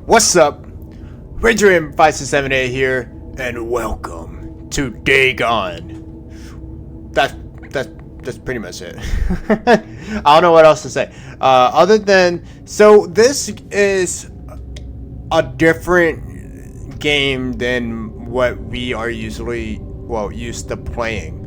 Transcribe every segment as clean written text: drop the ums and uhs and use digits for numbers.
What's up? Ranger5678 here, and welcome to Dagon. That's pretty much it. I don't know what else to say. Other than, so this is a different game than what we are used to playing.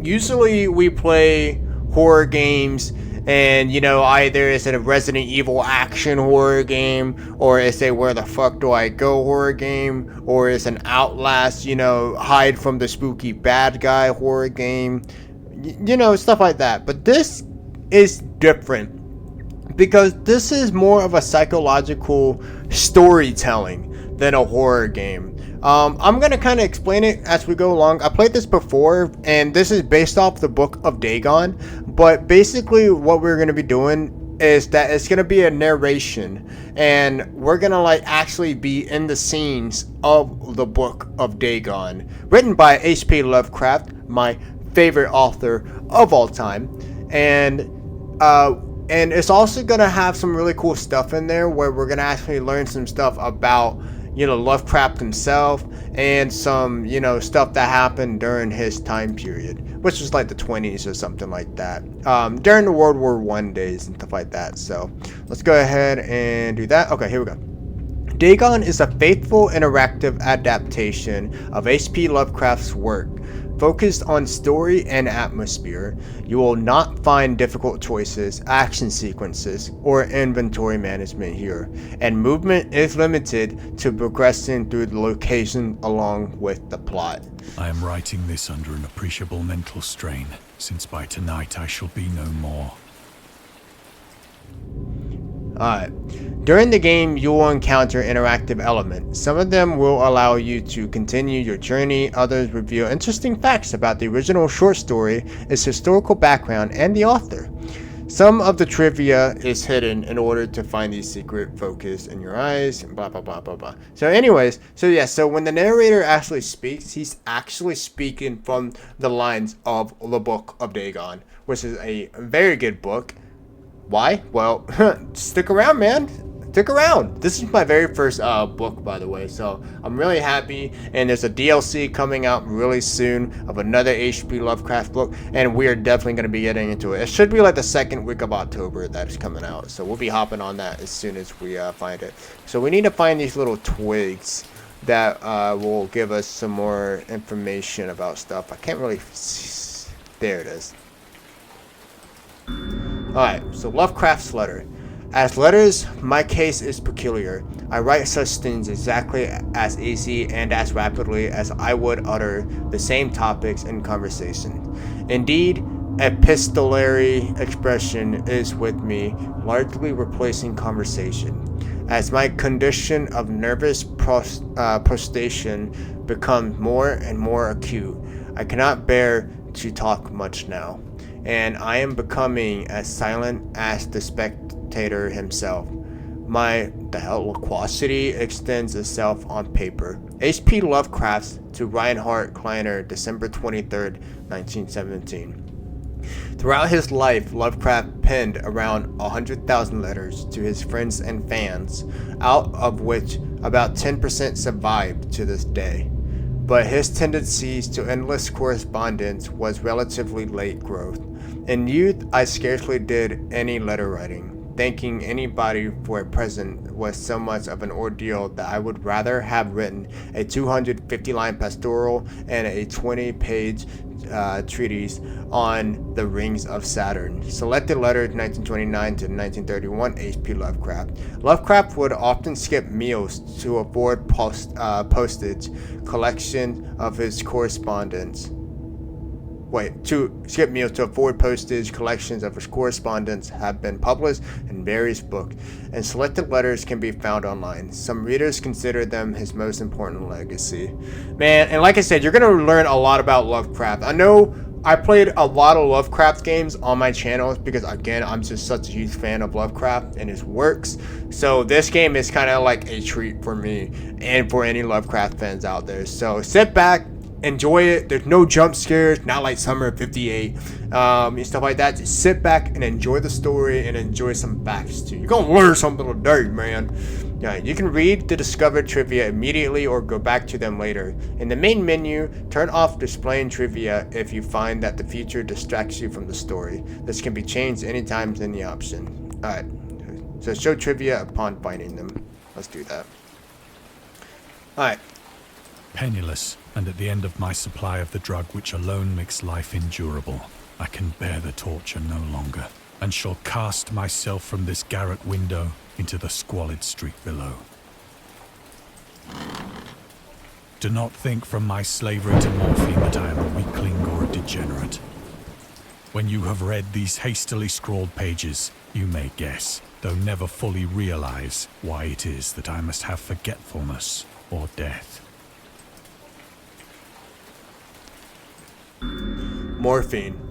Usually we play horror games, and either it's a Resident Evil action horror game, or it's a Where the Fuck Do I Go horror game, or it's an Outlast, hide from the spooky bad guy horror game, stuff like that. But this is different because this is more of a psychological storytelling than a horror game. I'm gonna kind of explain it as we go along. I played this before, and this is based off the book of Dagon. But basically, what we're gonna be doing is that it's gonna be a narration, and we're gonna actually be in the scenes of the book of Dagon, written by H.P. Lovecraft, my favorite author of all time, and it's also gonna have some really cool stuff in there where we're gonna actually learn some stuff about Lovecraft himself, and some stuff that happened during his time period, which was like the 20s or something like that, during the World War I days and stuff like that. So let's go ahead and do that. Okay, here we go. Dagon is a faithful interactive adaptation of H.P. Lovecraft's work. Focused on story and atmosphere, you will not find difficult choices, action sequences, or inventory management here, and movement is limited to progressing through the location along with the plot. I am writing this under an appreciable mental strain, since by tonight I shall be no more. Alright. During the game, you will encounter interactive elements. Some of them will allow you to continue your journey, others reveal interesting facts about the original short story, its historical background, and the author. Some of the trivia is hidden in order to find the secret focus in your eyes, blah blah blah blah blah. So when the narrator actually speaks, he's actually speaking from the lines of the Book of Dagon, which is a very good book. Why? Well, stick around, man. Stick around. This is my very first book, by the way, so I'm really happy. And there's a DLC coming out really soon of another H.P. Lovecraft book, and we are definitely going to be getting into it. It should be like the second week of October that is coming out, so we'll be hopping on that as soon as we find it. So we need to find these little twigs that will give us some more information about stuff. I can't really... There it is. Alright, so Lovecraft's letter. As letters, my case is peculiar. I write such things exactly as easy and as rapidly as I would utter the same topics in conversation. Indeed, epistolary expression is with me largely replacing conversation. As my condition of nervous prostration becomes more and more acute, I cannot bear to talk much now, and I am becoming as silent as the spectator himself. The loquacity extends itself on paper. H.P. Lovecraft to Reinhard Kleiner, December 23rd, 1917. Throughout his life, Lovecraft penned around 100,000 letters to his friends and fans, out of which about 10% survive to this day. But his tendencies to endless correspondence was relatively late growth. In youth, I scarcely did any letter writing. Thanking anybody for a present was so much of an ordeal that I would rather have written a 250-line pastoral and a 20-page treatise on the rings of Saturn. Selected letters 1929 to 1931, H.P. Lovecraft. Lovecraft would often skip meals to avoid postage. Collection of his correspondence. Collections of his correspondence have been published in various books, and selected letters can be found online. Some readers consider them his most important legacy. Man, and like I said, you're going to learn a lot about Lovecraft. I know I played a lot of Lovecraft games on my channel because, again, I'm just such a huge fan of Lovecraft and his works. So this game is kind of like a treat for me and for any Lovecraft fans out there. So sit back, enjoy it. There's no jump scares, not like Summer of 58 and stuff like that. Just sit back and enjoy the story and enjoy some facts too. You're gonna learn something today, man. Yeah, you can read the discovered trivia immediately or go back to them later. In the main menu, turn off displaying trivia if you find that the feature distracts you from the story. This can be changed anytime in the option. Alright, so show trivia upon finding them. Let's do that. Alright. Penniless, and at the end of my supply of the drug which alone makes life endurable, I can bear the torture no longer, and shall cast myself from this garret window into the squalid street below. Do not think from my slavery to morphine that I am a weakling or a degenerate. When you have read these hastily scrawled pages, you may guess, though never fully realize, why it is that I must have forgetfulness or death. Morphine.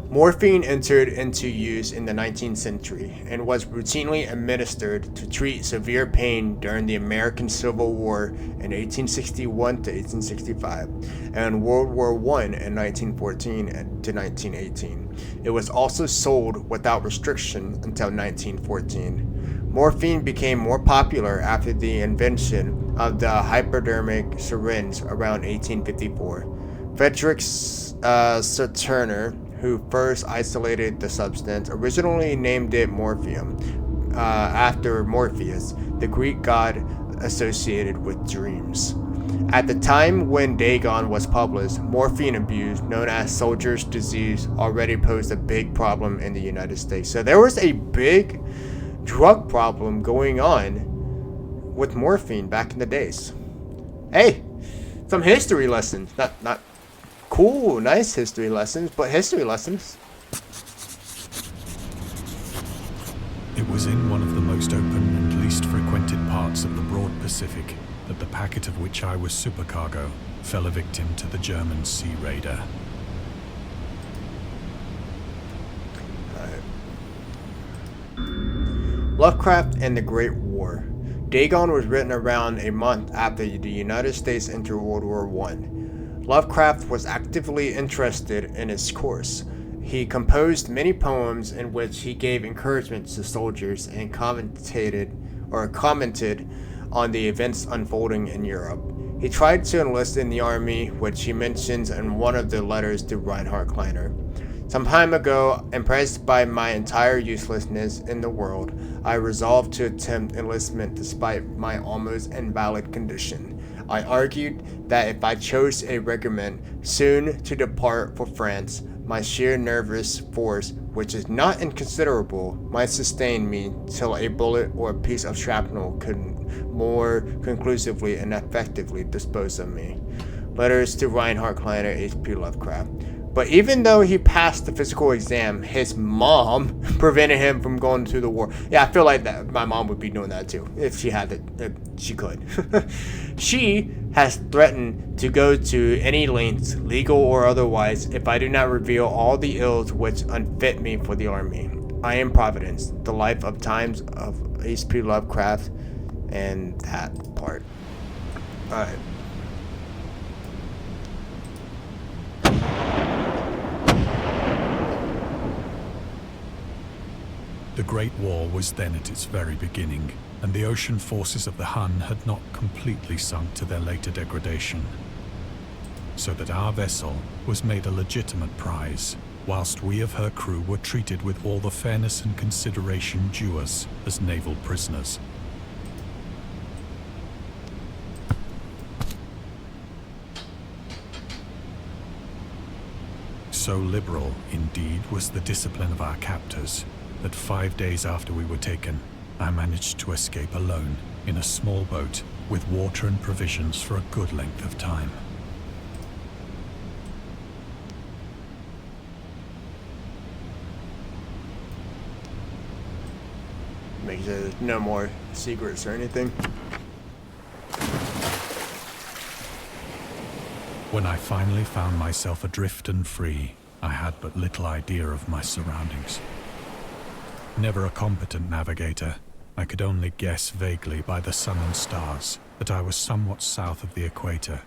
Morphine entered into use in the 19th century and was routinely administered to treat severe pain during the American Civil War in 1861 to 1865 and World War I in 1914 to 1918. It was also sold without restriction until 1914. Morphine became more popular after the invention of the hypodermic syringe around 1854. Frederick Turner, who first isolated the substance, originally named it morphium, after Morpheus, the Greek god associated with dreams. At the time when Dagon was published, morphine abuse, known as soldier's disease, already posed a big problem in the United States. So there was a big drug problem going on with morphine back in the days. Hey, some history lessons. Not cool, nice history lessons, but history lessons. It was in one of the most open and least frequented parts of the broad Pacific that the packet of which I was supercargo fell a victim to the German sea raider. Lovecraft and the Great War. Dagon was written around a month after the United States entered World War I. Lovecraft was actively interested in its course. He composed many poems in which he gave encouragement to soldiers and commented on the events unfolding in Europe. He tried to enlist in the army, which he mentions in one of the letters to Reinhard Kleiner. Some time ago, impressed by my entire uselessness in the world, I resolved to attempt enlistment despite my almost invalid condition. I argued that if I chose a regiment soon to depart for France, my sheer nervous force, which is not inconsiderable, might sustain me till a bullet or a piece of shrapnel could more conclusively and effectively dispose of me. Letters to Reinhard Kleiner, H.P. Lovecraft. But even though he passed the physical exam, his mom prevented him from going to the war. Yeah, I feel like that my mom would be doing that too, if she had it, if she could. She has threatened to go to any lengths, legal or otherwise, if I do not reveal all the ills which unfit me for the army. I am Providence, the life of times of H.P. Lovecraft, and that part. Alright. The Great War was then at its very beginning, and the ocean forces of the Hun had not completely sunk to their later degradation. So that our vessel was made a legitimate prize, whilst we of her crew were treated with all the fairness and consideration due us as naval prisoners. So liberal, indeed, was the discipline of our captors, that 5 days after we were taken, I managed to escape alone in a small boat with water and provisions for a good length of time. Make sure there's no more secrets or anything. When I finally found myself adrift and free, I had but little idea of my surroundings. Never a competent navigator, I could only guess vaguely by the sun and stars that I was somewhat south of the equator.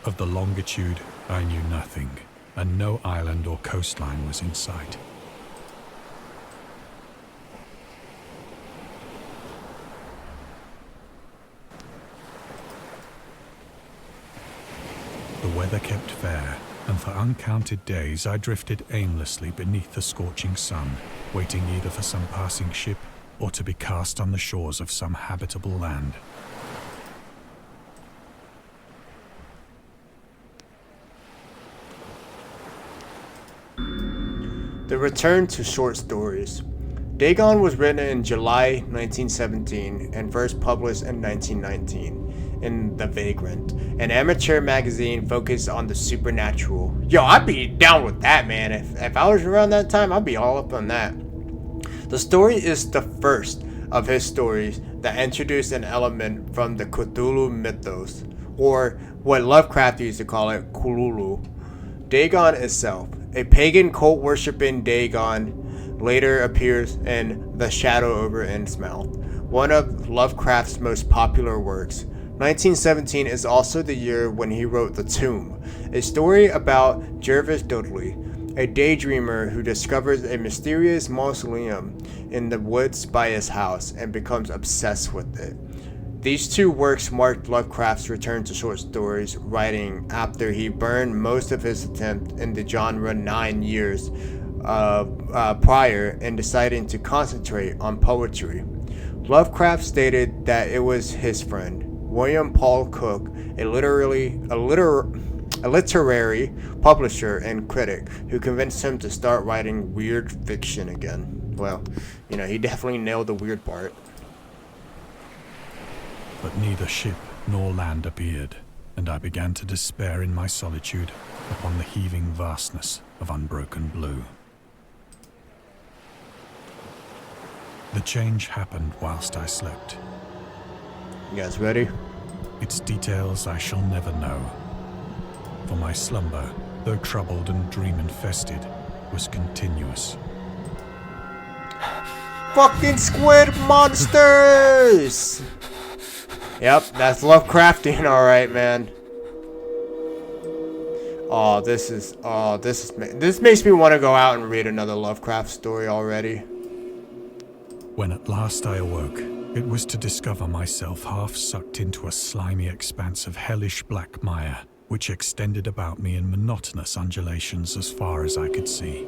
Of the longitude, I knew nothing, and no island or coastline was in sight. weather kept fair, and for uncounted days I drifted aimlessly beneath the scorching sun, waiting either for some passing ship or to be cast on the shores of some habitable land. The return to short stories. Dagon was written in July 1917 and first published in 1919 in The Vagrant, an amateur magazine focused on the supernatural. Yo, I'd be down with that, man. If I was around that time, I'd be all up on that. The story is the first of his stories that introduced an element from the Cthulhu mythos, or what Lovecraft used to call it, Kululu. Dagon itself, a pagan cult-worshipping Dagon, later appears in The Shadow over Innsmouth, one of Lovecraft's most popular works. 1917 is also the year when he wrote The Tomb, a story about Jervis Dudley, a daydreamer who discovers a mysterious mausoleum in the woods by his house and becomes obsessed with it. These two works marked Lovecraft's return to short stories writing after he burned most of his attempt in the genre 9 years prior and deciding to concentrate on poetry. Lovecraft stated that it was his friend, William Paul Cook, a literary publisher and critic, who convinced him to start writing weird fiction again. Well, he definitely nailed the weird part. But neither ship nor land appeared, and I began to despair in my solitude upon the heaving vastness of unbroken blue. The change happened whilst I slept. You guys ready? Its details I shall never know, for my slumber, though troubled and dream-infested, was continuous. Fucking squid monsters! Yep, that's Lovecraftian, alright, man. This makes me want to go out and read another Lovecraft story already. When at last I awoke, it was to discover myself half sucked into a slimy expanse of hellish black mire, which extended about me in monotonous undulations as far as I could see,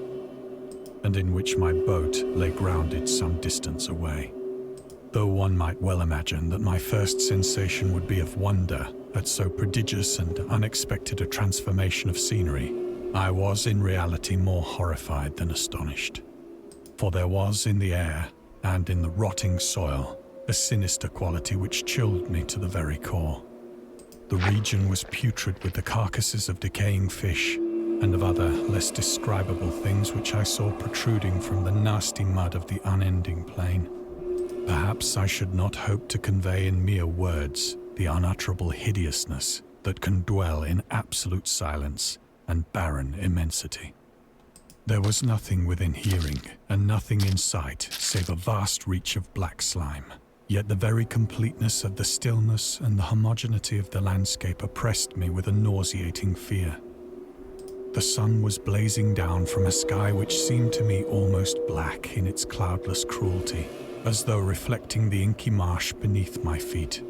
and in which my boat lay grounded some distance away. Though one might well imagine that my first sensation would be of wonder at so prodigious and unexpected a transformation of scenery, I was in reality more horrified than astonished. For there was in the air, and in the rotting soil, a sinister quality which chilled me to the very core. The region was putrid with the carcasses of decaying fish, and of other, less describable things which I saw protruding from the nasty mud of the unending plain. Perhaps I should not hope to convey in mere words the unutterable hideousness that can dwell in absolute silence and barren immensity. There was nothing within hearing, and nothing in sight, save a vast reach of black slime. Yet the very completeness of the stillness and the homogeneity of the landscape oppressed me with a nauseating fear. The sun was blazing down from a sky which seemed to me almost black in its cloudless cruelty, as though reflecting the inky marsh beneath my feet.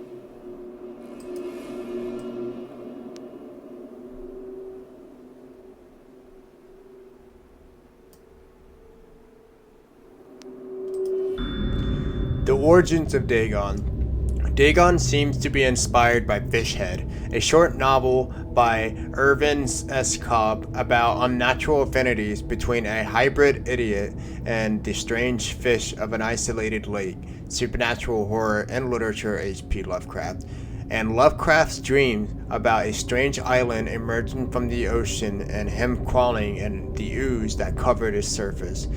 The origins of Dagon. Dagon seems to be inspired by Fishhead, a short novel by Irvin S. Cobb about unnatural affinities between a hybrid idiot and the strange fish of an isolated lake, supernatural horror and literature H.P. Lovecraft, and Lovecraft's dreams about a strange island emerging from the ocean and him crawling in the ooze that covered its surface.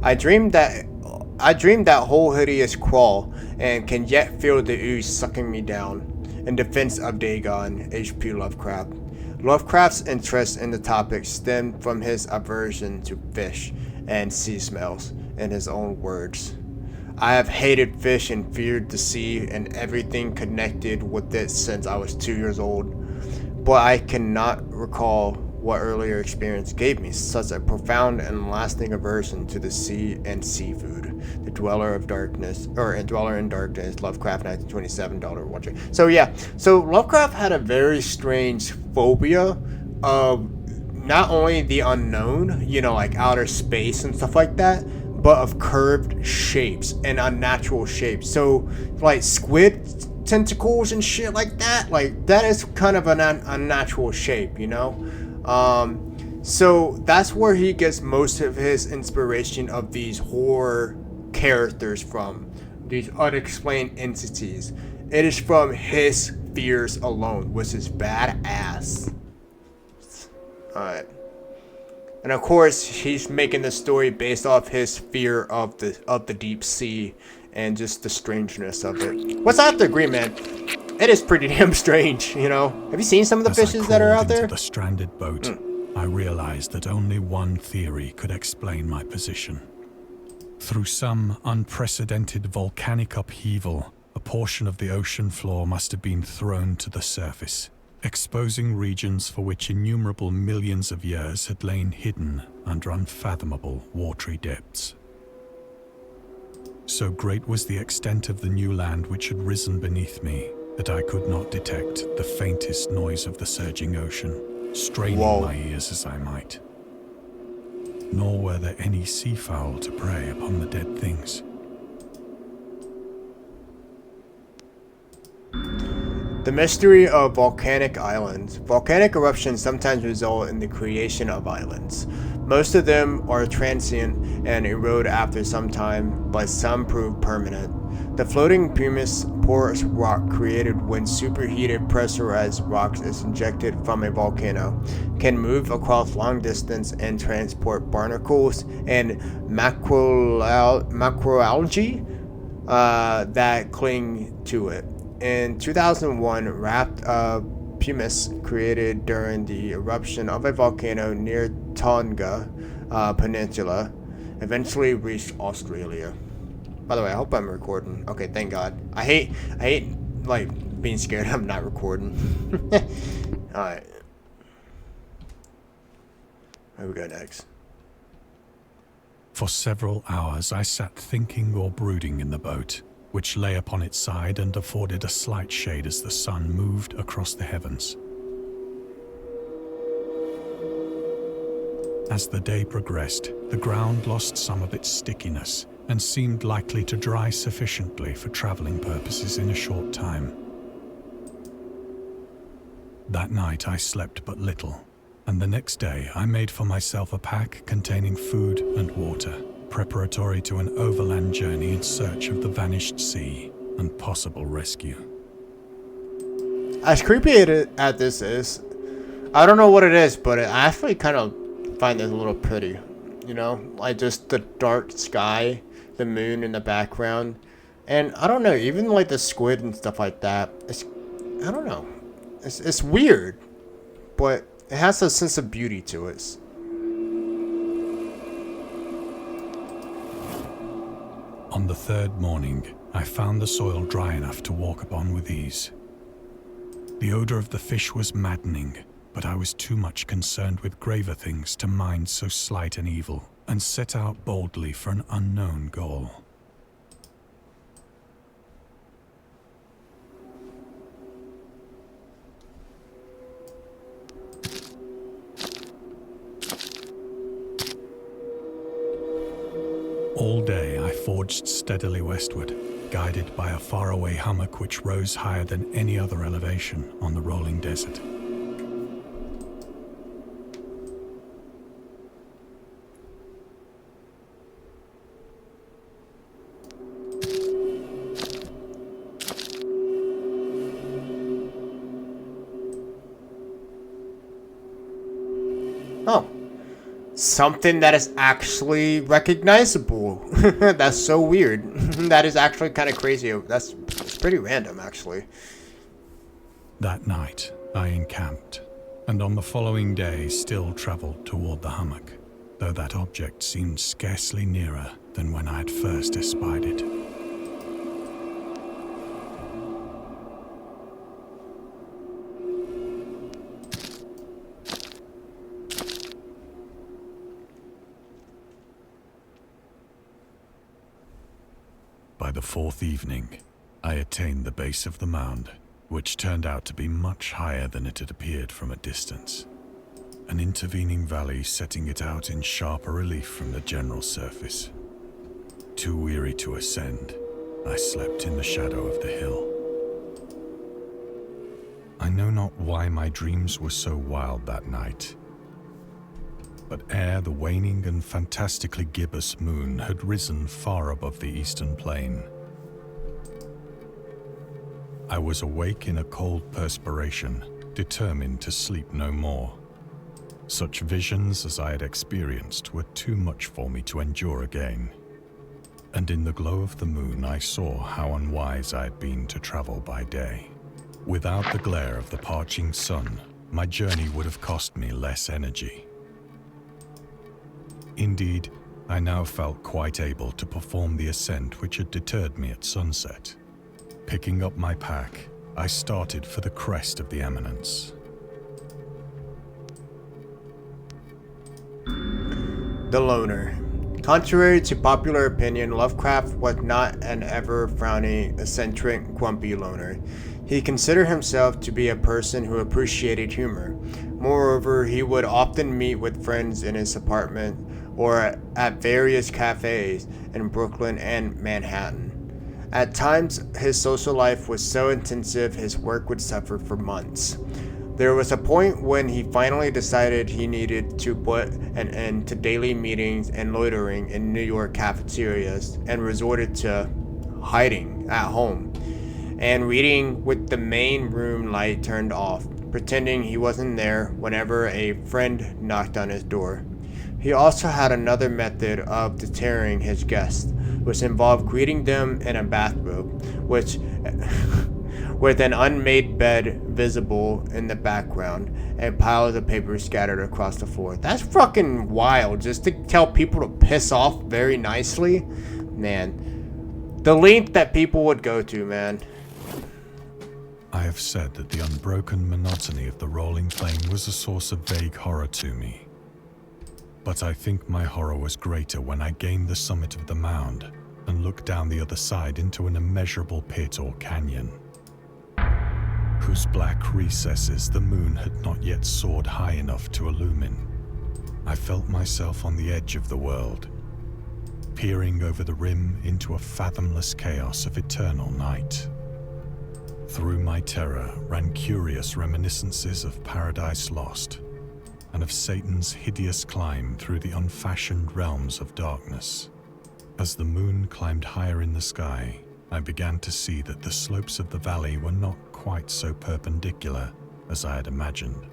I dreamed that whole hideous crawl and can yet feel the ooze sucking me down. In defense of Dagon, H.P. Lovecraft. Lovecraft's interest in the topic stemmed from his aversion to fish and sea smells, in his own words. I have hated fish and feared the sea and everything connected with it since I was 2 years old, but I cannot recall what earlier experience gave me such a profound and lasting aversion to the sea and seafood. The Dweller in Darkness, Lovecraft 1927, $1 watcher. So Lovecraft had a very strange phobia of not only the unknown, you know, like outer space and stuff like that, but of curved shapes and unnatural shapes. So, like squid tentacles and shit like that is kind of an unnatural shape, you know? So that's where he gets most of his inspiration of these horror characters from, these unexplained entities. It is from his fears alone, which is badass. Alright. And of course, he's making the story based off his fear of the deep sea and just the strangeness of it. What's I have to agree, man? It is pretty damn strange, you know? Have you seen some of the fishes that are out there? Into the stranded boat, I realized that only one theory could explain my position. Through some unprecedented volcanic upheaval, a portion of the ocean floor must have been thrown to the surface, exposing regions for which innumerable millions of years had lain hidden under unfathomable watery depths. So great was the extent of the new land which had risen beneath me that I could not detect the faintest noise of the surging ocean, straining my ears as I might. Nor were there any seafowl to prey upon the dead things. The mystery of volcanic islands. Volcanic eruptions sometimes result in the creation of islands. Most of them are transient and erode after some time, but some prove permanent. The floating pumice porous rock created when superheated pressurized rock is injected from a volcano can move across long distance and transport barnacles and macroalgae that cling to it. In 2001, raft of pumice created during the eruption of a volcano near Tonga Peninsula eventually reached Australia. By the way, I hope I'm recording. Okay, thank God. I hate like being scared I'm not recording. Alright. Where we go next? For several hours I sat thinking or brooding in the boat, which lay upon its side and afforded a slight shade as the sun moved across the heavens. As the day progressed, the ground lost some of its stickiness and seemed likely to dry sufficiently for traveling purposes in a short time. That night I slept but little, and the next day I made for myself a pack containing food and water, preparatory to an overland journey in search of the vanished sea and possible rescue. As creepy as this is, I don't know what it is, but I actually kind of find it a little pretty. You know, like just the dark sky, the moon in the background, and I don't know, even like the squid and stuff like that. I don't know. It's weird, but it has a sense of beauty to it. On the third morning, I found the soil dry enough to walk upon with ease. The odor of the fish was maddening, but I was too much concerned with graver things to mind so slight an evil, and set out boldly for an unknown goal. All day I forged steadily westward, guided by a faraway hummock which rose higher than any other elevation on the rolling desert. Oh. Something that is actually recognizable. That's so weird. That is actually kind of crazy. It's pretty random, actually. That night, I encamped, and on the following day still traveled toward the hummock, though that object seemed scarcely nearer than when I had first espied it. By the fourth evening, I attained the base of the mound, which turned out to be much higher than it had appeared from a distance. an intervening valley setting it out in sharper relief from the general surface. Too weary to ascend, I slept in the shadow of the hill. I know not why my dreams were so wild that night, but ere the waning and fantastically gibbous moon had risen far above the eastern plain, I was awake in a cold perspiration, determined to sleep no more. Such visions as I had experienced were too much for me to endure again. And in the glow of the moon I saw how unwise I had been to travel by day. Without the glare of the parching sun, my journey would have cost me less energy. Indeed, I now felt quite able to perform the ascent which had deterred me at sunset. Picking up my pack, I started for the crest of the eminence. The Loner. Contrary to popular opinion, Lovecraft was not an ever-frowning, eccentric, grumpy loner. He considered himself to be a person who appreciated humor. Moreover, he would often meet with friends in his apartment or at various cafes in Brooklyn and Manhattan. At times, his social life was so intensive his work would suffer for months. There was a point when he finally decided he needed to put an end to daily meetings and loitering in New York cafeterias and resorted to hiding at home and reading with the main room light turned off, pretending he wasn't there whenever a friend knocked on his door. He also had another method of deterring his guests, which involved greeting them in a bathrobe, with an unmade bed visible in the background and piles of paper scattered across the floor. That's fucking wild, just to tell people to piss off very nicely. Man, the length that people would go to, man. I have said that the unbroken monotony of the rolling plain was a source of vague horror to me. But I think my horror was greater when I gained the summit of the mound and looked down the other side into an immeasurable pit or canyon, whose black recesses the moon had not yet soared high enough to illumine. I felt myself on the edge of the world, peering over the rim into a fathomless chaos of eternal night. Through my terror ran curious reminiscences of Paradise Lost, and of Satan's hideous climb through the unfashioned realms of darkness. As the moon climbed higher in the sky, I began to see that the slopes of the valley were not quite so perpendicular as I had imagined.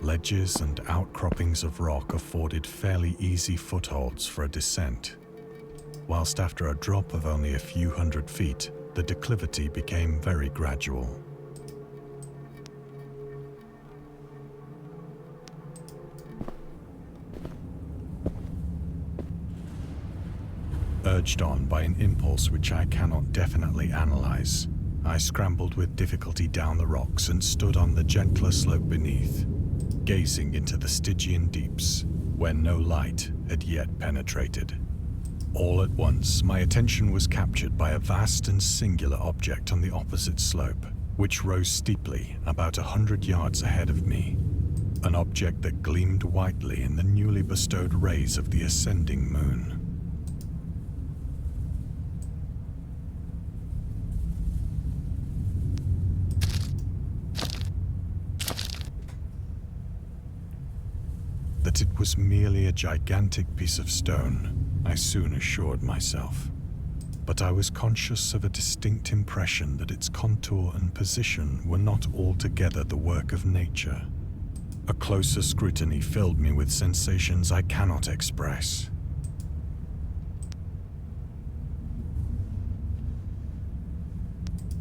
Ledges and outcroppings of rock afforded fairly easy footholds for a descent, whilst after a drop of only a few hundred feet, the declivity became very gradual. Urged on by an impulse which I cannot definitely analyze, I scrambled with difficulty down the rocks and stood on the gentler slope beneath, gazing into the Stygian deeps, where no light had yet penetrated. All at once, my attention was captured by a vast and singular object on the opposite slope, which rose steeply about 100 yards ahead of me. An object that gleamed whitely in the newly bestowed rays of the ascending moon. That it was merely a gigantic piece of stone, I soon assured myself. But I was conscious of a distinct impression that its contour and position were not altogether the work of nature. A closer scrutiny filled me with sensations I cannot express.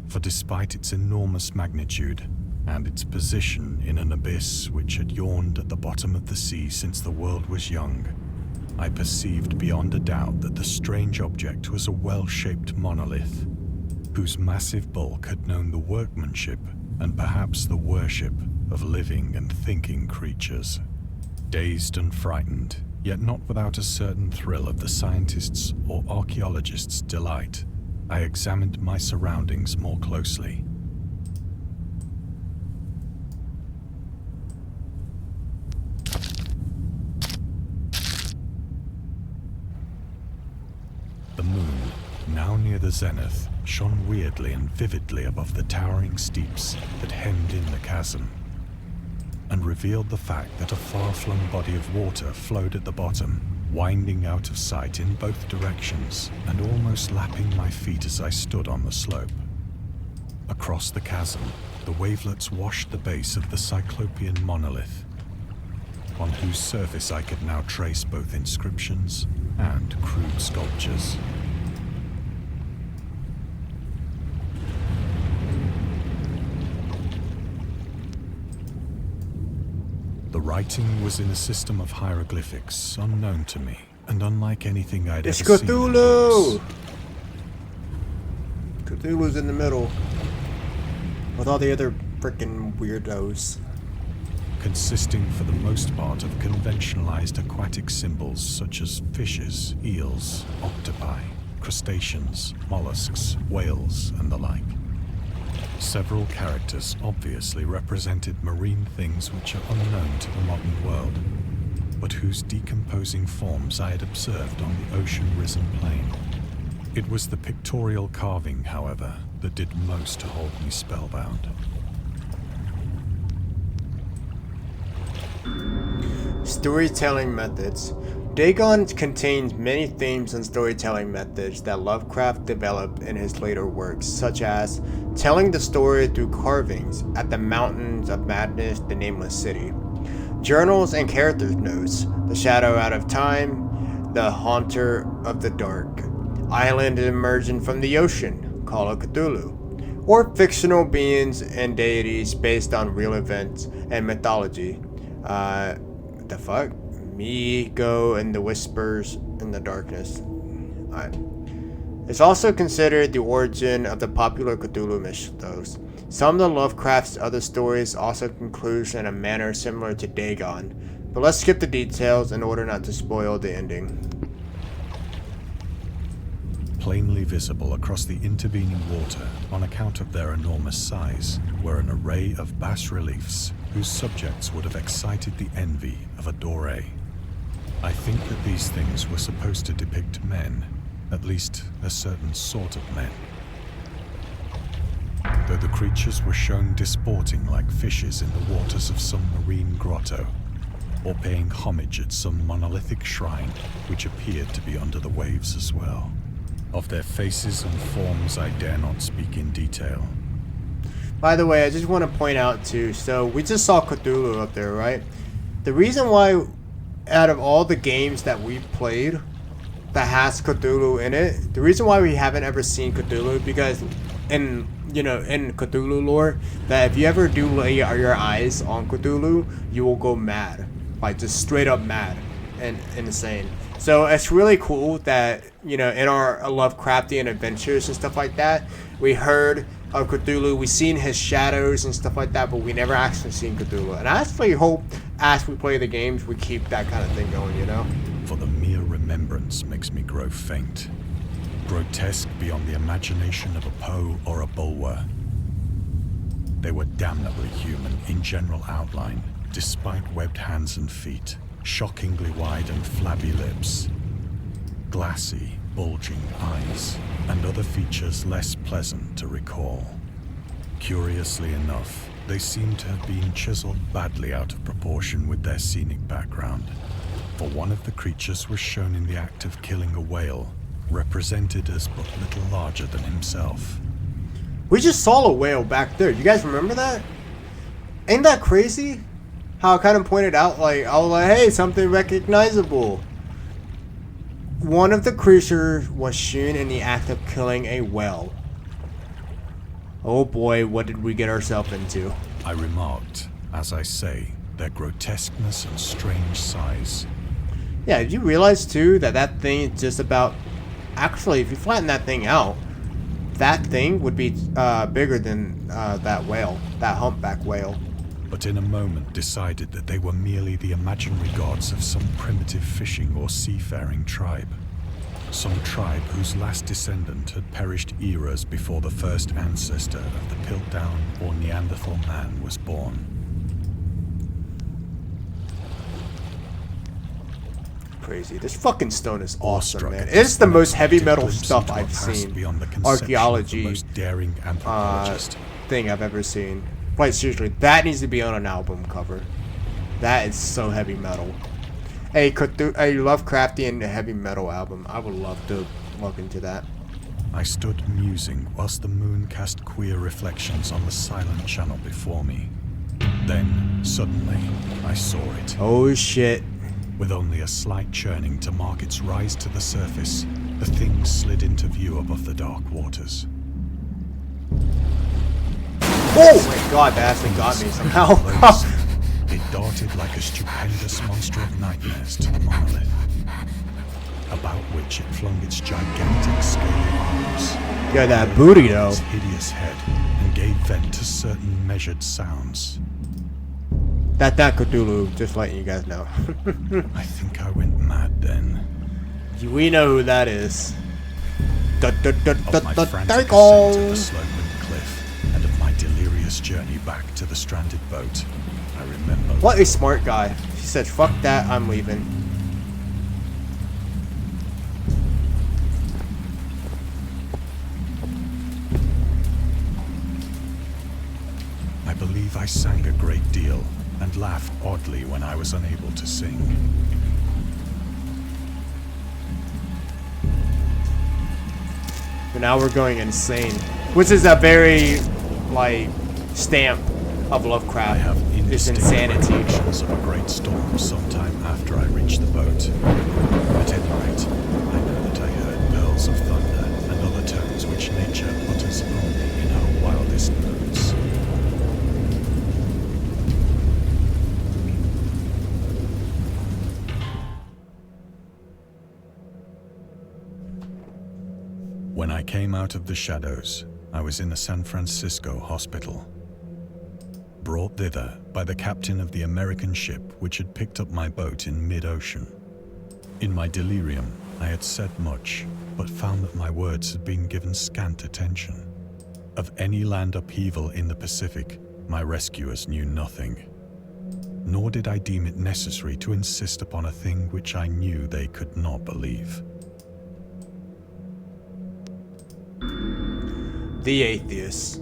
For despite its enormous magnitude, and its position in an abyss which had yawned at the bottom of the sea since the world was young, I perceived beyond a doubt that the strange object was a well-shaped monolith, whose massive bulk had known the workmanship and perhaps the worship of living and thinking creatures. Dazed and frightened, yet not without a certain thrill of the scientist's or archaeologist's delight, I examined my surroundings more closely. The moon, now near the zenith, shone weirdly and vividly above the towering steeps that hemmed in the chasm, and revealed the fact that a far-flung body of water flowed at the bottom, winding out of sight in both directions and almost lapping my feet as I stood on the slope. Across the chasm, the wavelets washed the base of the Cyclopean monolith, on whose surface I could now trace both inscriptions and crude sculptures. The writing was in a system of hieroglyphics unknown to me and unlike anything I'd ever seen. It's Cthulhu! Cthulhu's in the middle with all the other frickin' weirdos. Consisting for the most part of conventionalized aquatic symbols such as fishes, eels, octopi, crustaceans, mollusks, whales, and the like. Several characters obviously represented marine things which are unknown to the modern world, but whose decomposing forms I had observed on the ocean-risen plain. It was the pictorial carving, however, that did most to hold me spellbound. Storytelling methods. Dagon contains many themes and storytelling methods that Lovecraft developed in his later works, such as telling the story through carvings at the Mountains of Madness, the Nameless City, journals and characters' notes, The Shadow Out of Time, The Haunter of the Dark, Island Emerging from the Ocean, Call of Cthulhu, or fictional beings and deities based on real events and mythology. What the fuck? Me, Go, and the Whispers in the Darkness. It's also considered the origin of the popular Cthulhu mythos. Some of the Lovecraft's other stories also conclude in a manner similar to Dagon, but let's skip the details in order not to spoil the ending. Plainly visible across the intervening water, on account of their enormous size, were an array of bas-reliefs whose subjects would have excited the envy of a Doré. I think that these things were supposed to depict men, at least a certain sort of men. Though the creatures were shown disporting like fishes in the waters of some marine grotto, or paying homage at some monolithic shrine which appeared to be under the waves as well. Of their faces and forms I dare not speak in detail. By the way, I just want to point out too, so we just saw Cthulhu up there, right? The reason why out of all the games that we've played that has Cthulhu in it, the reason why we haven't ever seen Cthulhu, because in Cthulhu lore, that if you ever do lay your eyes on Cthulhu, you will go mad. Like just straight up mad and insane. So it's really cool that, in our Lovecraftian adventures and stuff like that, we heard of Cthulhu, we seen his shadows and stuff like that, but we never actually seen Cthulhu. And I actually hope as we play the games, we keep that kind of thing going, For the mere remembrance makes me grow faint. Grotesque beyond the imagination of a Poe or a Bulwer. They were damnably human in general outline, despite webbed hands and feet, shockingly wide and flabby lips, glassy, bulging eyes, and other features less pleasant to recall. Curiously enough, they seem to have been chiseled badly out of proportion with their scenic background, for one of the creatures was shown in the act of killing a whale, represented as but little larger than himself. We just saw a whale back there. You guys remember that? Ain't that crazy? How I kind of pointed out, I was like, hey, something recognizable. One of the creatures was shown in the act of killing a whale. Oh boy, what did we get ourselves into? I remarked, as I say, their grotesqueness and strange size. Yeah, did you realize too that thing is just about... Actually, if you flatten that thing out, that thing would be bigger than that whale, that humpback whale. But in a moment decided that they were merely the imaginary gods of some primitive fishing or seafaring tribe. some tribe whose last descendant had perished eras before the first ancestor of the Piltdown or Neanderthal man was born. Crazy. This fucking stone is awesome, Awestruck man. at It's the this most heavy unexpected metal glimpse stuff into a I've past seen. beyond the conception of the Archaeology most daring anthropologist. thing I've ever seen. Quite seriously, that needs to be on an album cover. That is so heavy metal. A Lovecraftian heavy metal album. I would love to look into that. I stood musing whilst the moon cast queer reflections on the silent channel before me. Then, suddenly, I saw it. Oh shit. With only a slight churning to mark its rise to the surface, the thing slid into view above the dark waters. Oh my god, that actually got me somehow. It darted like a stupendous monster of nightmares to the monolith, about which it flung its gigantic scaly arms. Yeah, that booty though. Its hideous head, and gave vent to certain measured sounds. That Cthulhu, just letting you guys know. I think I went mad then. We know who that is. Of my frantic ascent Dagon. of the slope-rimmed cliff, and of my delirious journey back to the stranded boat, I remember. What a smart guy. He said, fuck that, I'm leaving. I believe I sang a great deal, and laughed oddly when I was unable to sing. But now we're going insane. Which is a very, like, stamp of I Lovecraft. have It's indistinct insanity. recollections of a great storm sometime after I reached the boat. At any rate, I know that I heard pearls of thunder and other tones which nature utters only in her wildest moods. When I came out of the shadows, I was in a San Francisco hospital. Brought thither by the captain of the American ship which had picked up my boat in mid-ocean. In my delirium, I had said much, but found that my words had been given scant attention. Of any land upheaval in the Pacific, my rescuers knew nothing. Nor did I deem it necessary to insist upon a thing which I knew they could not believe. The atheist.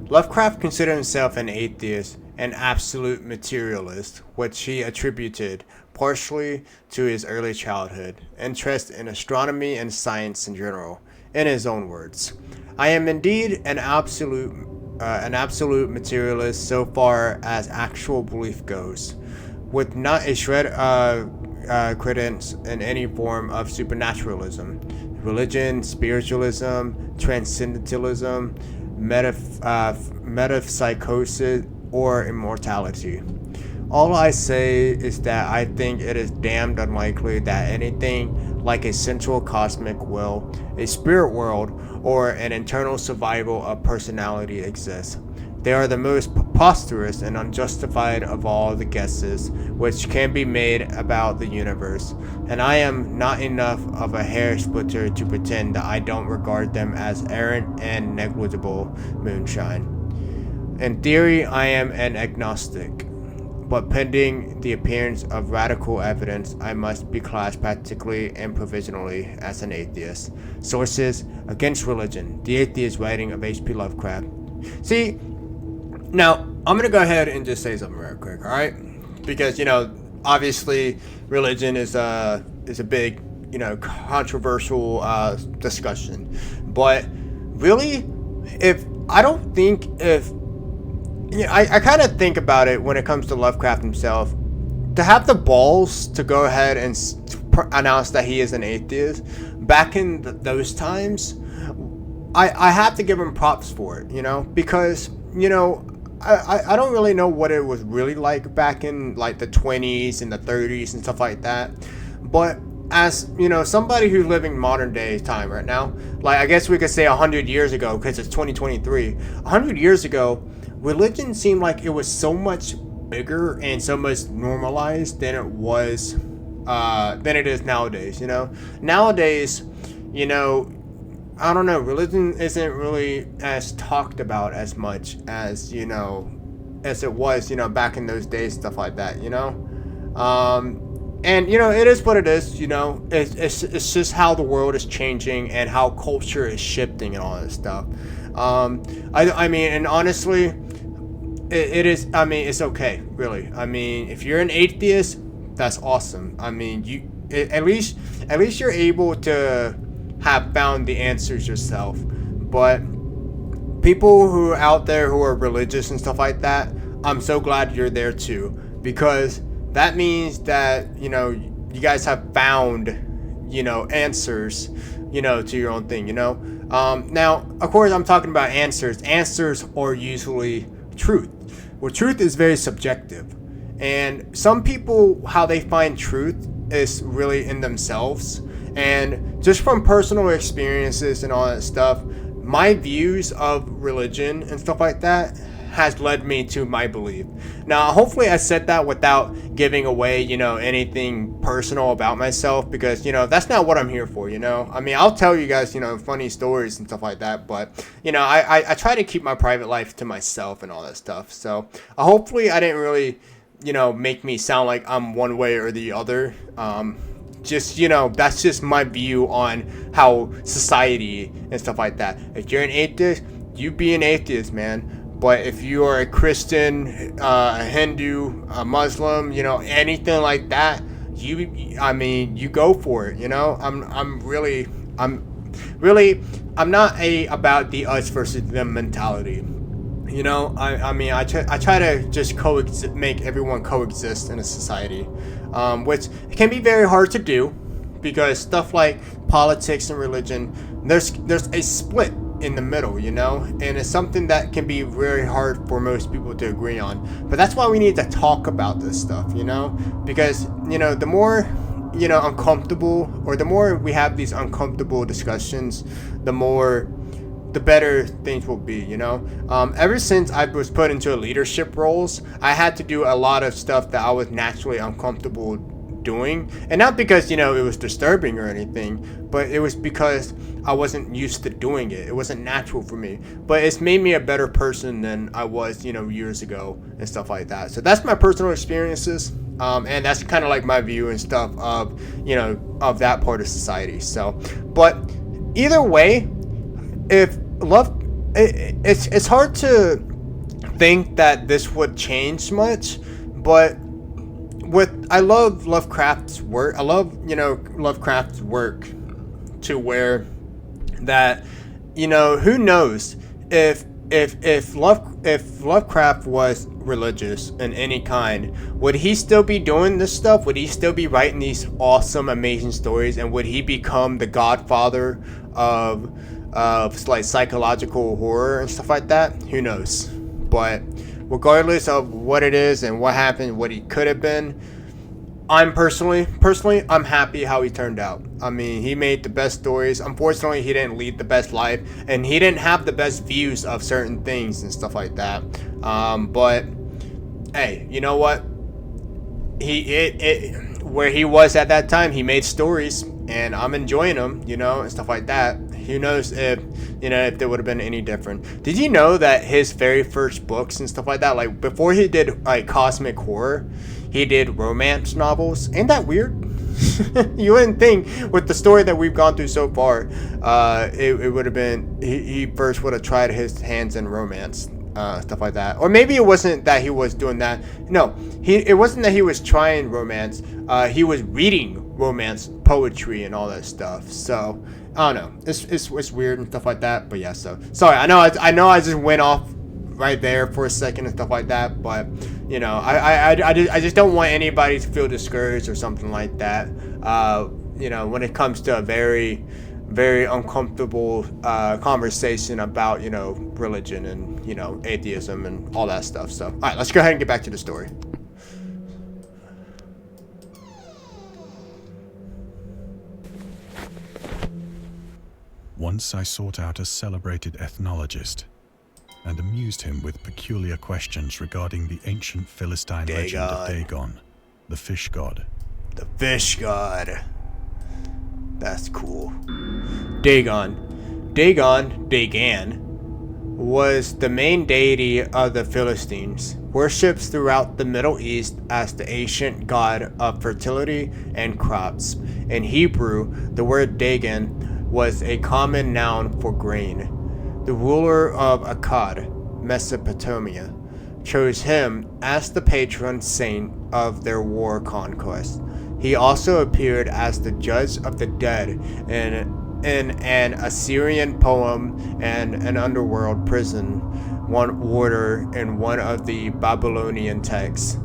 Lovecraft considered himself an atheist, an absolute materialist, which he attributed partially to his early childhood interest in astronomy and science in general. In his own words, "I am indeed an absolute materialist so far as actual belief goes, with not a shred of credence in any form of supernaturalism, religion, spiritualism, transcendentalism, metapsychosis, or immortality. All I say is that I think it is damned unlikely that anything like a central cosmic will, a spirit world, or an internal survival of personality exists. They are the most preposterous and unjustified of all the guesses which can be made about the universe, and I am not enough of a hair splitter to pretend that I don't regard them as errant and negligible moonshine. In theory, I am an agnostic, but pending the appearance of radical evidence, I must be classed practically and provisionally as an atheist." Sources: Against Religion, The Atheist Writing of H.P. Lovecraft. See, now, I'm gonna go ahead and just say something real quick, alright? Because, obviously, religion is a big, controversial discussion. But, really, I kind of think about it when it comes to Lovecraft himself. To have the balls to go ahead and announce that he is an atheist, back in those times, I have to give him props for it, because, I don't really know what it was really like back in like the 20s and the 30s and stuff like that. But as, somebody who's living modern day time right now, like I guess we could say 100 years ago, because it's 2023, 100 years ago, religion seemed like it was so much bigger and so much normalized than it is nowadays, Nowadays, you know, I don't know, religion isn't really as talked about as much as, you know, as it was, you know, back in those days, stuff like that, you know. And you know, it is what it is, you know. It's just how the world is changing and how culture is shifting and all that stuff. I mean, and honestly, it is. I mean, it's okay, really. I mean, if you're an atheist, that's awesome. I mean, at least you're able to have found the answers yourself. But people who are out there who are religious and stuff like that, I'm so glad you're there too, because that means that, you know, you guys have found, you know, answers, you know, to your own thing, you know. Now, of course, I'm talking about answers. Answers are usually truth. Well, truth is very subjective. And some people, how they find truth is really in themselves. And just from personal experiences and all that stuff, my views of religion and stuff like that has led me to my belief. Now, hopefully I said that without giving away, you know, anything personal about myself, because, you know, that's not what I'm here for, you know. I mean, I'll tell you guys, you know, funny stories and stuff like that, but, you know, I try to keep my private life to myself and all that stuff. So hopefully I didn't really, you know, make me sound like I'm one way or the other. Just, you know, that's just my view on how society and stuff like that. If you're an atheist, you be an atheist, man. But if you are a Christian, a Hindu, a Muslim, you know, anything like that, I mean, you go for it, you know. I'm not about the us versus them mentality. You know, I mean, I try to just make everyone coexist in a society, which can be very hard to do, because stuff like politics and religion, there's a split in the middle, you know, and it's something that can be very hard for most people to agree on. But that's why we need to talk about this stuff, you know, because, you know, the more, you know, uncomfortable, or the more we have these uncomfortable discussions, the better things will be, you know. Ever since I was put into leadership roles, I had to do a lot of stuff that I was naturally uncomfortable doing, and not because, you know, it was disturbing or anything, but it was because I wasn't used to doing it. It wasn't natural for me, but it's made me a better person than I was, you know, years ago and stuff like that. So that's my personal experiences, and that's kind of like my view and stuff of, you know, of that part of society. So, but either way, it's hard to think that this would change much, but I love Lovecraft's work. I love, you know, Lovecraft's work to where that, you know, who knows if Lovecraft was religious in any kind, would he still be doing this stuff? Would he still be writing these awesome, amazing stories? And would he become the godfather of like psychological horror and stuff like that? Who knows? But regardless of what it is and what happened, what he could have been, I'm personally, I'm happy how he turned out. I mean, he made the best stories. Unfortunately, he didn't lead the best life, and he didn't have the best views of certain things and stuff like that. But hey, you know what? Where he was at that time, he made stories, and I'm enjoying them, you know, and stuff like that. Who knows if, you know, if there would have been any different. Did you know that his very first books and stuff like that, like before he did like cosmic horror, he did romance novels? Ain't that weird? You wouldn't think with the story that we've gone through so far, it would have been, he first would have tried his hands in romance, stuff like that. Or maybe it wasn't that he was doing that. No, it wasn't that he was trying romance. He was reading romance poetry and all that stuff. So I don't know. It's weird and stuff like that. But yeah, so sorry. I know I just went off right there for a second and stuff like that. But you know, I just don't want anybody to feel discouraged or something like that. You know, when it comes to a very, very uncomfortable conversation about, you know, religion and, you know, atheism and all that stuff. So all right, let's go ahead and get back to the story. Once I sought out a celebrated ethnologist and amused him with peculiar questions regarding the ancient Philistine legend of Dagon, the fish god. The fish god. That's cool. Dagon, was the main deity of the Philistines, worshipped throughout the Middle East as the ancient god of fertility and crops. In Hebrew, the word Dagon was a common noun for grain. The ruler of Akkad, Mesopotamia, chose him as the patron saint of their war conquest. He also appeared as the judge of the dead in an Assyrian poem and an underworld prison one order in one of the Babylonian texts.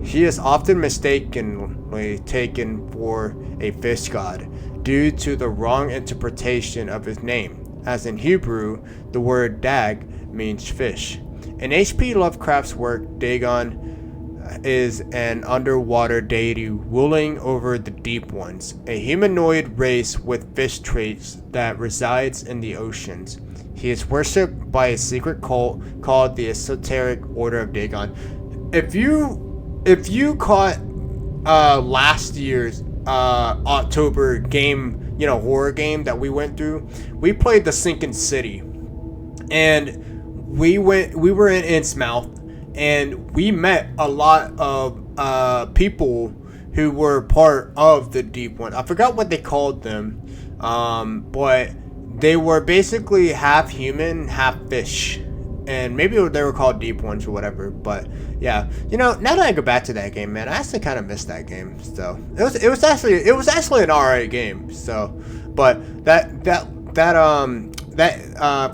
He is often mistakenly taken for a fish god due to the wrong interpretation of his name, as in Hebrew, the word dag means fish. In H.P. Lovecraft's work, Dagon is an underwater deity ruling over the deep ones, a humanoid race with fish traits that resides in the oceans. He is worshipped by a secret cult called the Esoteric Order of Dagon. If you caught last year's October game, horror game that we went through, we played The Sinking City, and we were in Innsmouth, and we met a lot of people who were part of the deep one. I forgot what they called them, but they were basically half human, half fish, and maybe they were called deep ones or whatever. But yeah, now that I go back to that game, man, I actually kind of missed that game. So it was actually an alright game. So, but that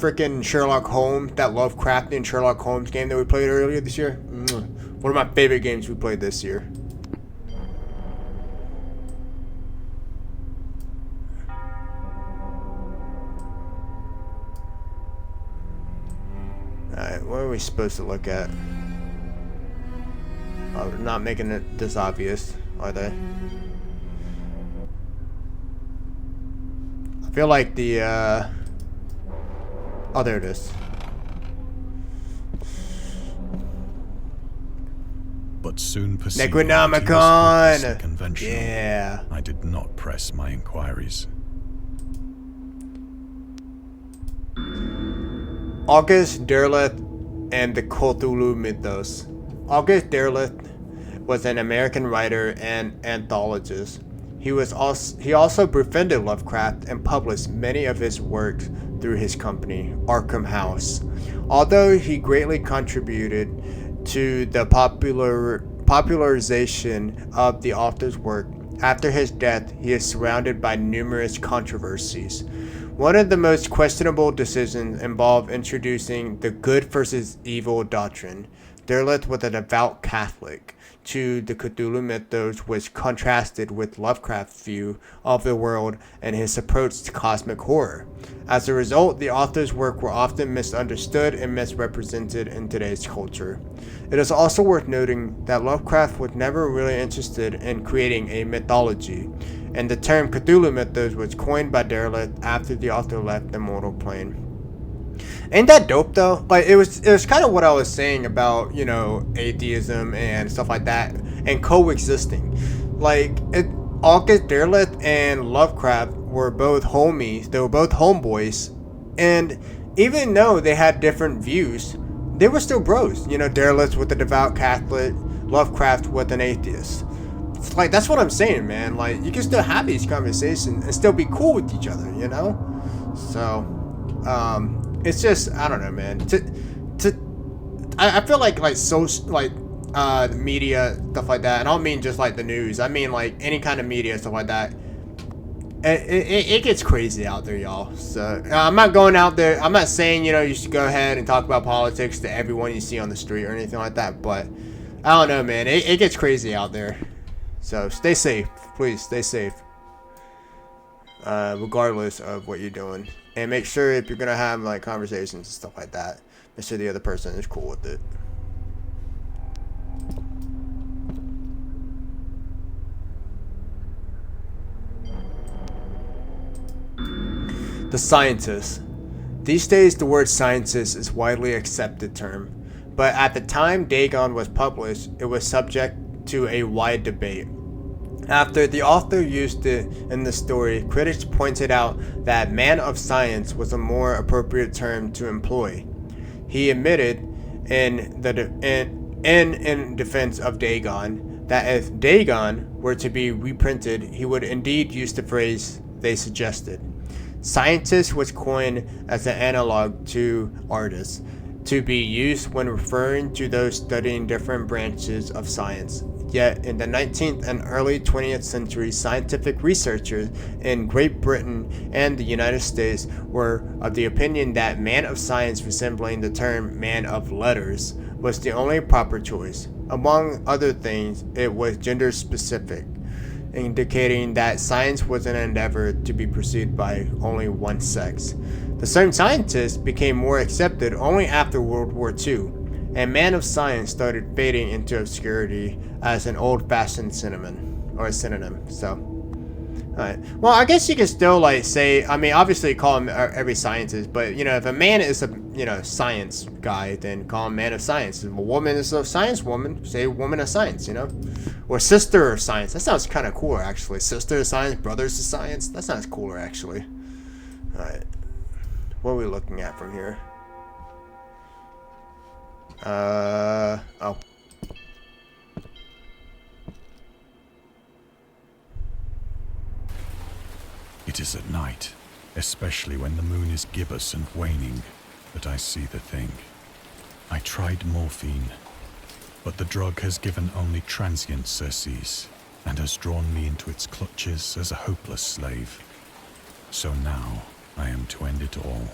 freaking Sherlock Holmes, that Lovecraftian Sherlock Holmes game that we played earlier this year, one of my favorite games we played this year. Alright, what are we supposed to look at? Oh, they're not making it this obvious, are they? I feel like the, oh, there it is. But soon perceiving Necronomicon! conventional, Yeah. I did not press my inquiries. August Derleth and the Cthulhu Mythos. August Derleth was an American writer and anthologist. He also befriended Lovecraft and published many of his works through his company, Arkham House. Although he greatly contributed to the popularization of the author's work, after his death he is surrounded by numerous controversies. One of the most questionable decisions involved introducing the good versus evil doctrine. Derleth was a devout Catholic to the Cthulhu mythos, which contrasted with Lovecraft's view of the world and his approach to cosmic horror. As a result, the author's work were often misunderstood and misrepresented in today's culture. It is also worth noting that Lovecraft was never really interested in creating a mythology, and the term Cthulhu mythos was coined by Derleth after the author left the mortal plane. Ain't that dope though? Like it was kind of what I was saying about, atheism and stuff like that and coexisting. August Derleth and Lovecraft were both homies, they were both homeboys, and even though they had different views, they were still bros. Derleth with a devout Catholic, Lovecraft with an atheist. It's like, that's what I'm saying, man. Like, you can still have these conversations and still be cool with each other, So, it's just, I don't know, man. I feel like media, stuff like that. And I don't mean just like the news. I mean like any kind of media, stuff like that. It gets crazy out there, y'all. So I'm not going out there. I'm not saying, you should go ahead and talk about politics to everyone you see on the street or anything like that. But I don't know, man. It gets crazy out there. So stay safe. Please stay safe. Regardless of what you're doing. And make sure if you're going to have like conversations and stuff like that, make sure the other person is cool with it. The scientist. These days the word scientist is a widely accepted term, but at the time Dagon was published, it was subject to a wide debate. After the author used it in the story, critics pointed out that man of science was a more appropriate term to employ. He admitted in defense of Dagon that if Dagon were to be reprinted, he would indeed use the phrase they suggested. Scientist was coined as an analog to artist, to be used when referring to those studying different branches of science. Yet, in the 19th and early 20th century, scientific researchers in Great Britain and the United States were of the opinion that man of science, resembling the term man of letters, was the only proper choice. Among other things, it was gender specific, indicating that science was an endeavor to be pursued by only one sex. The term scientist became more accepted only after World War II, and man of science started fading into obscurity as an old-fashioned synonym. So, alright. Well, I guess you could still say, I mean, obviously call him every scientist, but if a man is a science guy, then call him man of science. If a woman is a science woman, say woman of science, or sister of science. That sounds kind of cooler, actually. Sister of science, brothers of science. That sounds cooler, actually. Alright. What are we looking at from here? Oh. It is at night, especially when the moon is gibbous and waning, that I see the thing. I tried morphine, but the drug has given only transient surcease, and has drawn me into its clutches as a hopeless slave. So now I am to end it all,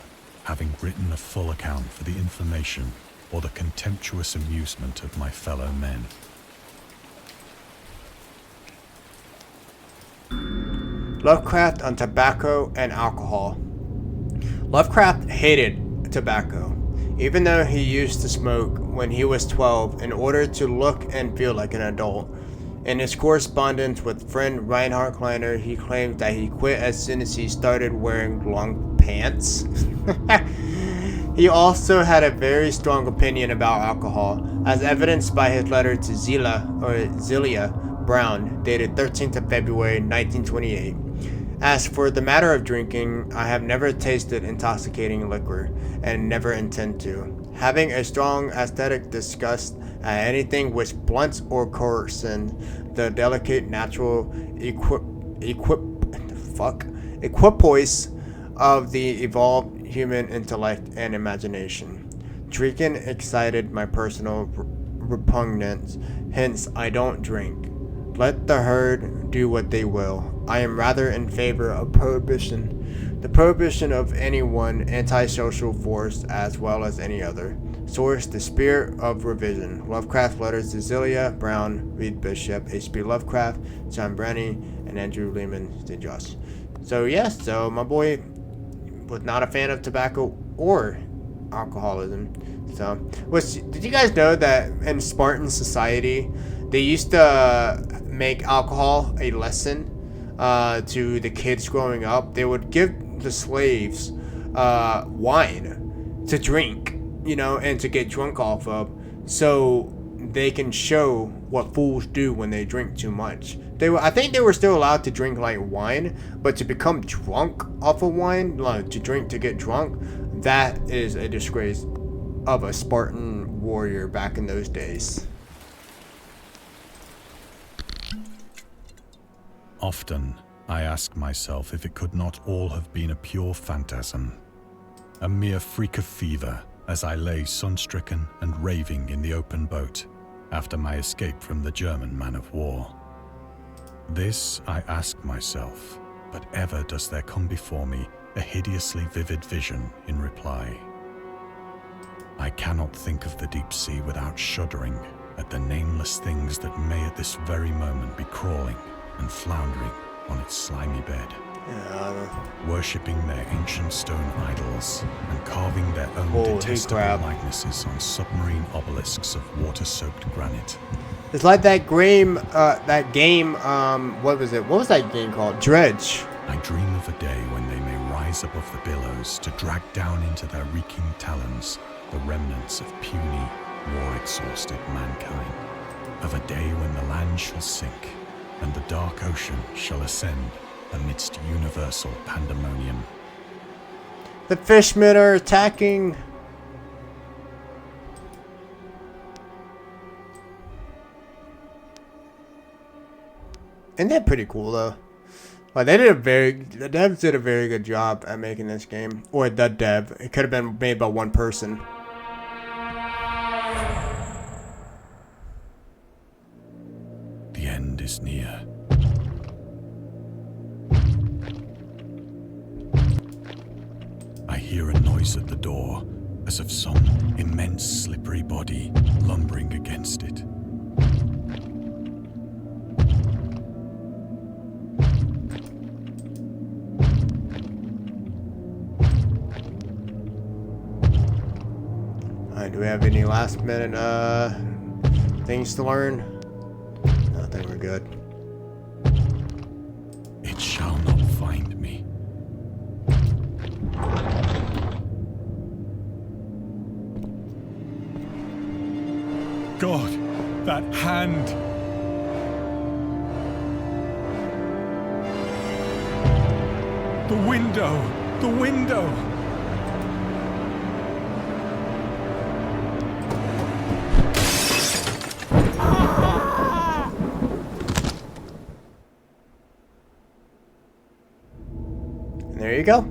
having written a full account for the information or the contemptuous amusement of my fellow men. Lovecraft on tobacco and alcohol. Lovecraft hated tobacco, even though he used to smoke when he was 12 in order to look and feel like an adult. In his correspondence with friend Reinhard Kleiner, he claimed that he quit as soon as he started wearing long pants. He also had a very strong opinion about alcohol, as evidenced by his letter to Zelia Brown, dated 13th of February 1928. As for the matter of drinking, I have never tasted intoxicating liquor, and never intend to. Having a strong aesthetic disgust at anything which blunts or coarsens the delicate natural equipoise of the evolved human intellect and imagination. Drinking excited my personal repugnance, hence I don't drink. Let the herd do what they will. I am rather in favor of prohibition. The prohibition of any one antisocial force as well as any other. Source: The Spirit of Revision. Lovecraft Letters to Zelia Brown, Reed Bishop, H.P. Lovecraft, John Branney, and Andrew Lehman St. Josh. So so my boy was not a fan of tobacco or alcoholism. So, did you guys know that in Spartan society, they used to make alcohol a lesson to the kids growing up? They would give the slaves wine to drink, and to get drunk off of, so they can show what fools do when they drink too much. I think they were still allowed to drink wine, but to become drunk off of wine, to drink to get drunk, that is a disgrace of a Spartan warrior back in those days. Often, I ask myself if it could not all have been a pure phantasm, a mere freak of fever, as I lay sun-stricken and raving in the open boat after my escape from the German man-of-war. This I ask myself, but ever does there come before me a hideously vivid vision in reply. I cannot think of the deep sea without shuddering at the nameless things that may at this very moment be crawling and floundering on its slimy bed, worshipping their ancient stone idols and carving their own detestable likenesses on submarine obelisks of water-soaked granite. It's like that game, what was it? What was that game called? Dredge. I dream of a day when they may rise above the billows to drag down into their reeking talons the remnants of puny, war-exhausted mankind. Of a day when the land shall sink, and the dark ocean shall ascend amidst universal pandemonium. The fishmen are attacking. Isn't that pretty cool though? Like the devs did a very good job at making this game. Or the dev. It could have been made by one person. The end is near. I hear a noise at the door, as of some immense slippery body lumbering against it. Alright, do we have any last minute things to learn? No, I think we're good. It shall not find me. God, that hand! The window! The window! There you go.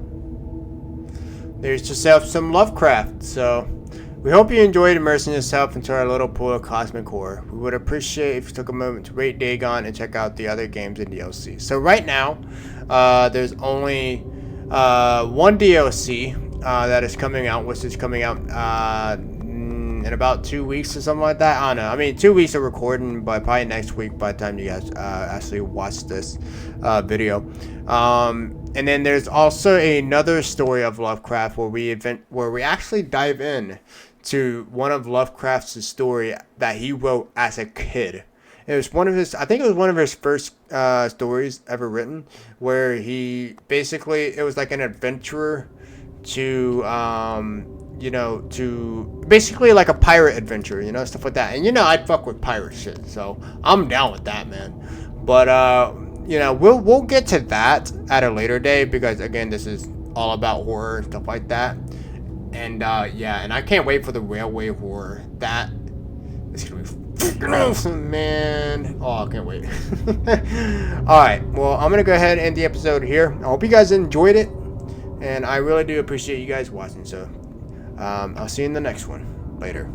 There's yourself some Lovecraft. So, we hope you enjoyed immersing yourself into our little pool of cosmic horror. We would appreciate if you took a moment to rate Dagon and check out the other games in DLC. So right now, there's only one DLC that is coming out, which is coming out in about 2 weeks or something like that. I don't know. I mean, 2 weeks of recording, but probably next week by the time you guys actually watch this video. And then there's also another story of Lovecraft where we actually dive in to one of Lovecraft's story that he wrote as a kid. It was one of his, I think it was one of his first stories ever written, where he basically, it was like an adventurer to, you know, to basically like a pirate adventure, you know, stuff like that. And you know, I'd fuck with pirate shit, so I'm down with that, man. But you know, we'll get to that at a later day, because again, this is all about horror and stuff like that. And yeah, and I can't wait for the railway horror. That is gonna be freaking awesome, man. Oh, I can't wait. Alright, well, I'm gonna go ahead and end the episode here. I hope you guys enjoyed it, and I really do appreciate you guys watching. So I'll see you in the next one. Later.